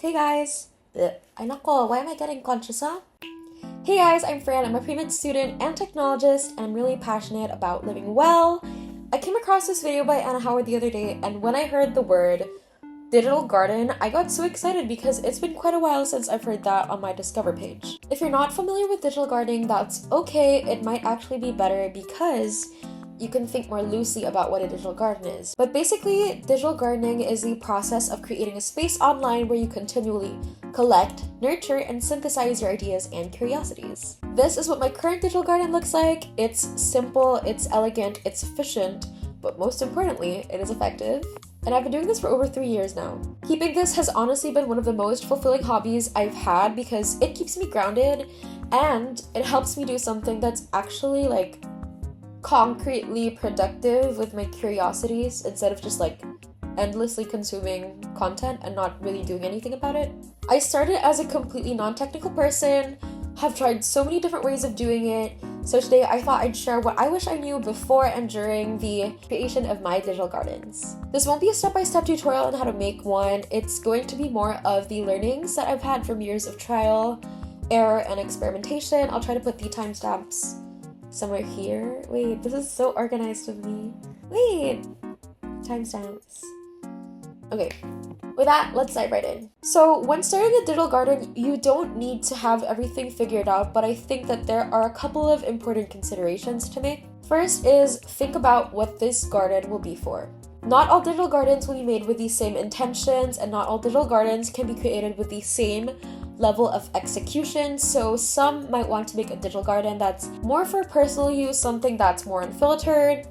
Hey guys! Ay nako, why am I getting conscious, huh? Hey guys, I'm Fran. I'm a pre-med student and technologist, and I'm really passionate about living well. I came across this video by Anna Howard the other day, and when I heard the word digital garden, I got so excited because it's been quite a while since I've heard that on my Discover page. If you're not familiar with digital gardening, that's okay. It might actually be better because you can think more loosely about what a digital garden is. But basically, digital gardening is the process of creating a space online where you continually collect, nurture, and synthesize your ideas and curiosities. This is what my current digital garden looks like. It's simple, it's elegant, it's efficient, but most importantly, it is effective. And I've been doing this for over 3 years now. Keeping this has honestly been one of the most fulfilling hobbies I've had because it keeps me grounded and it helps me do something that's actually concretely productive with my curiosities instead of just endlessly consuming content and not really doing anything about it. I started as a completely non-technical person, have tried so many different ways of doing it, so today I thought I'd share what I wish I knew before and during the creation of my digital gardens. This won't be a step-by-step tutorial on how to make one. It's going to be more of the learnings that I've had from years of trial, error, and experimentation. I'll try to put the timestamps somewhere here. Wait, this is so organized of me. Wait, timestamps. Okay, with that, let's dive right in. So when starting a digital garden, you don't need to have everything figured out, but I think that there are a couple of important considerations to make. First is think about what this garden will be for. Not all digital gardens will be made with the same intentions, and not all digital gardens can be created with the same level of execution. So some might want to make a digital garden that's more for personal use, something that's more unfiltered.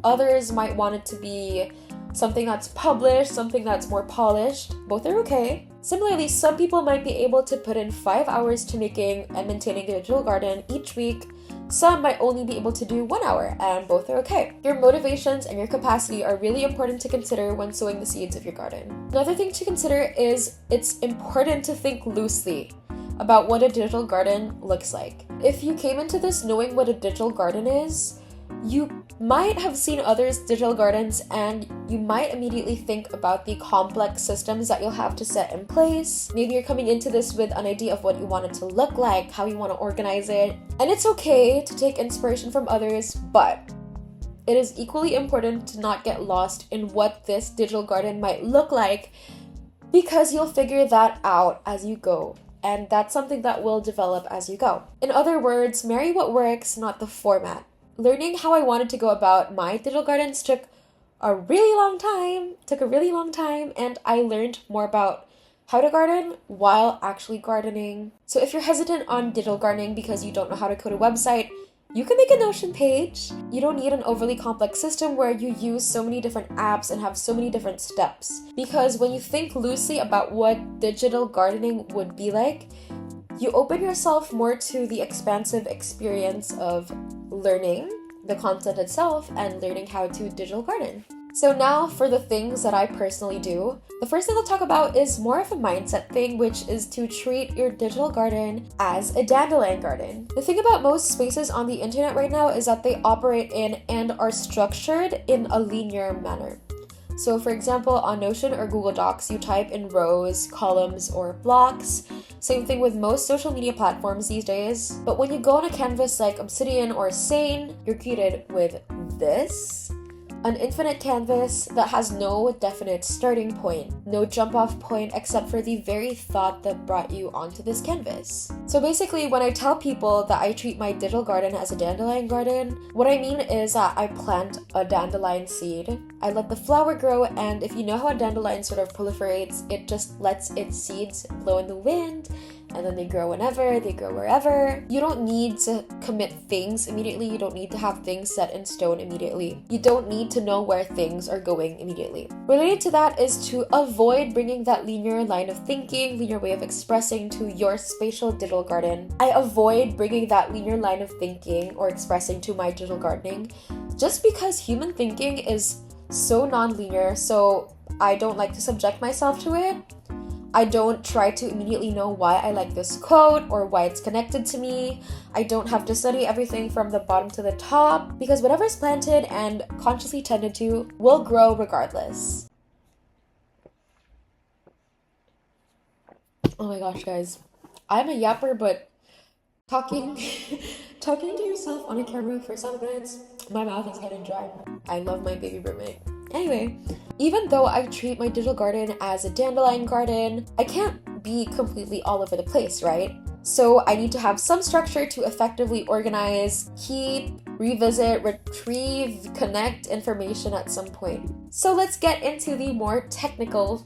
Others might want it to be something that's published, something that's more polished. Both are okay. Similarly, some people might be able to put in 5 hours to making and maintaining their digital garden each week. Some might only be able to do 1 hour, and both are okay. Your motivations and your capacity are really important to consider when sowing the seeds of your garden. Another thing to consider is it's important to think loosely about what a digital garden looks like. If you came into this knowing what a digital garden is, you might have seen others' digital gardens and you might immediately think about the complex systems that you'll have to set in place. Maybe you're coming into this with an idea of what you want it to look like, how you want to organize it. And it's okay to take inspiration from others, but it is equally important to not get lost in what this digital garden might look like because you'll figure that out as you go. And that's something that will develop as you go. In other words, marry what works, not the format. Learning how I wanted to go about my digital gardens took a really long time, and I learned more about how to garden while actually gardening. So if you're hesitant on digital gardening because you don't know how to code a website, you can make a Notion page. You don't need an overly complex system where you use so many different apps and have so many different steps. Because when you think loosely about what digital gardening would be like, you open yourself more to the expansive experience of learning the content itself and learning how to digital garden. So now for the things that I personally do. The first thing I'll talk about is more of a mindset thing, which is to treat your digital garden as a dandelion garden. The thing about most spaces on the internet right now is that they operate in and are structured in a linear manner. So for example, on Notion or Google Docs, you type in rows, columns, or blocks. Same thing with most social media platforms these days. But when you go on a canvas like Obsidian or Sane, you're greeted with this. An infinite canvas that has no definite starting point, no jump off point except for the very thought that brought you onto this canvas. So basically, when I tell people that I treat my digital garden as a dandelion garden, what I mean is that I plant a dandelion seed, I let the flower grow, and if you know how a dandelion sort of proliferates, it just lets its seeds blow in the wind, and then they grow whenever, they grow wherever. You don't need to commit things immediately. You don't need to have things set in stone immediately. You don't need to know where things are going immediately. Related to that is to avoid bringing that linear line of thinking, linear way of expressing to your spatial digital garden. I avoid bringing that linear line of thinking or expressing to my digital gardening just because human thinking is so non-linear, so I don't like to subject myself to it. I don't try to immediately know why I like this quote or why it's connected to me. I don't have to study everything from the bottom to the top because whatever's planted and consciously tended to will grow regardless. Oh my gosh, guys. I'm a yapper, but talking talking to yourself on a camera for 7 minutes, my mouth is getting dry. I love my baby roommate. Anyway, even though I treat my digital garden as a dandelion garden, I can't be completely all over the place, right? So I need to have some structure to effectively organize, keep, revisit, retrieve, connect information at some point. So let's get into the more technical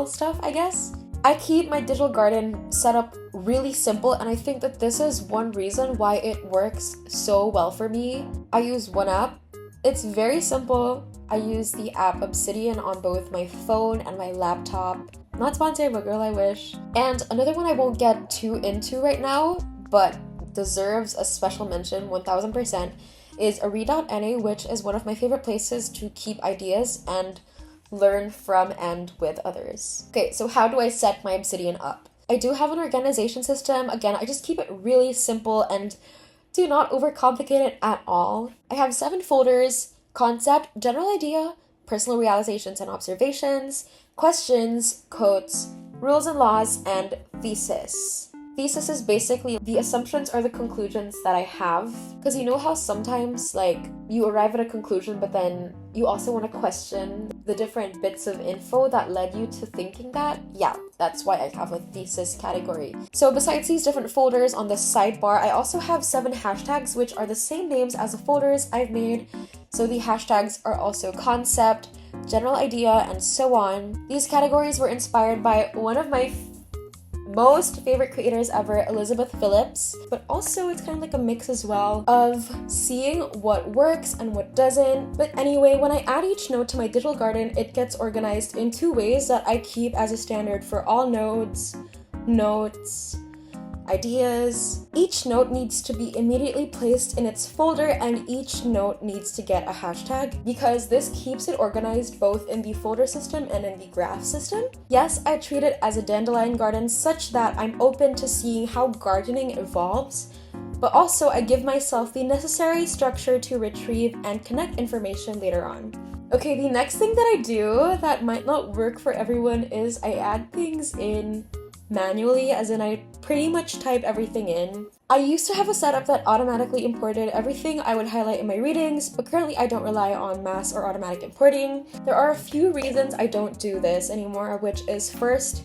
stuff, I guess. I keep my digital garden set up really simple, and I think that this is one reason why it works so well for me. I use one app. It's very simple. I use the app Obsidian on both my phone and my laptop. Not sponsored, but girl, I wish. And another one I won't get too into right now, but deserves a special mention 1000%, is Aree.na, which is one of my favorite places to keep ideas and learn from and with others. Okay, so how do I set my Obsidian up? I do have an organization system. Again, I just keep it really simple and do not overcomplicate it at all. I have 7 folders: concept, general idea, personal realizations and observations, questions, quotes, rules and laws, and thesis. Thesis is basically the assumptions or the conclusions that I have. Because you know how sometimes, like, you arrive at a conclusion, but then you also want to question the different bits of info that led you to thinking that? Yeah, that's why I have a thesis category. So besides these different folders on the sidebar, I also have 7 hashtags, which are the same names as the folders I've made. So the hashtags are also concept, general idea, and so on. These categories were inspired by one of my most favorite creators ever, Elizabeth Phillips, but also it's kind of like a mix as well of seeing what works and what doesn't. But anyway, when I add each node to my digital garden, it gets organized in 2 ways that I keep as a standard for all nodes, notes, ideas. Each note needs to be immediately placed in its folder, and each note needs to get a hashtag because this keeps it organized both in the folder system and in the graph system. Yes, I treat it as a dandelion garden such that I'm open to seeing how gardening evolves, but also I give myself the necessary structure to retrieve and connect information later on. Okay, the next thing that I do that might not work for everyone is I add things in manually, as in I pretty much type everything in. I used to have a setup that automatically imported everything I would highlight in my readings, but currently I don't rely on mass or automatic importing. There are a few reasons I don't do this anymore, which is first,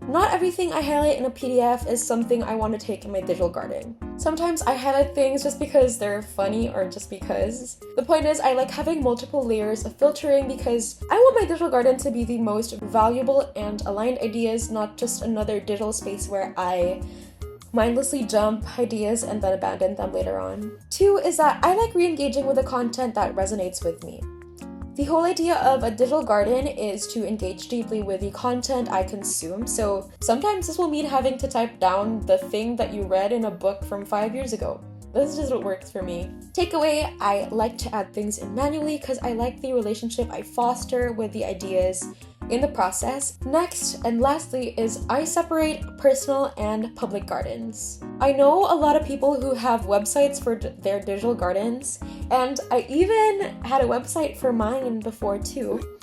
not everything I highlight in a PDF is something I want to take in my digital garden. Sometimes I highlight things just because they're funny or just because. The point is, I like having multiple layers of filtering because I want my digital garden to be the most valuable and aligned ideas, not just another digital space where I mindlessly jump ideas and then abandon them later on. 2 is that I like re-engaging with the content that resonates with me. The whole idea of a digital garden is to engage deeply with the content I consume, so sometimes this will mean having to type down the thing that you read in a book from 5 years ago. This is just what works for me. Takeaway, I like to add things in manually because I like the relationship I foster with the ideas in the process. Next and lastly is I separate personal and public gardens. I know a lot of people who have websites for their digital gardens, and I even had a website for mine before too.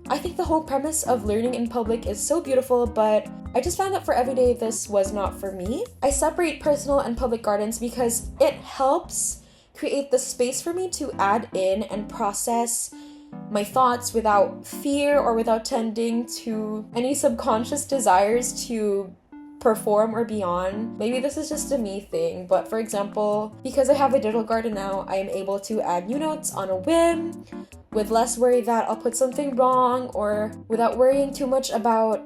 I think the whole premise of learning in public is so beautiful, but I just found that for everyday this was not for me. I separate personal and public gardens because it helps create the space for me to add in and process my thoughts without fear or without tending to any subconscious desires to perform or be on. Maybe this is just a me thing, but for example, because I have a digital garden now, I am able to add new notes on a whim with less worry that I'll put something wrong, or without worrying too much about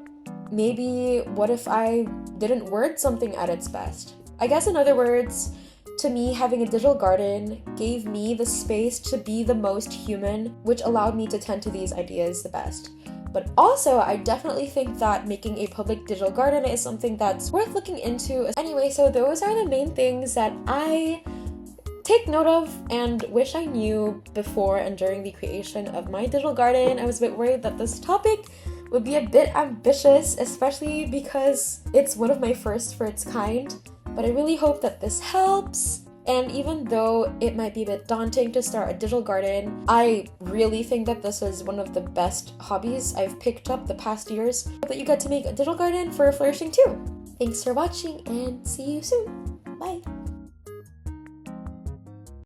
maybe what if I didn't word something at its best. I guess in other words, to me, having a digital garden gave me the space to be the most human, which allowed me to tend to these ideas the best. But also, I definitely think that making a public digital garden is something that's worth looking into. Anyway, so those are the main things that I take note of and wish I knew before and during the creation of my digital garden. I was a bit worried that this topic would be a bit ambitious, especially because it's one of my first for its kind. But I really hope that this helps. And even though it might be a bit daunting to start a digital garden, I really think that this is one of the best hobbies I've picked up the past years. That you get to make a digital garden for flourishing too. Thanks for watching and see you soon. Bye!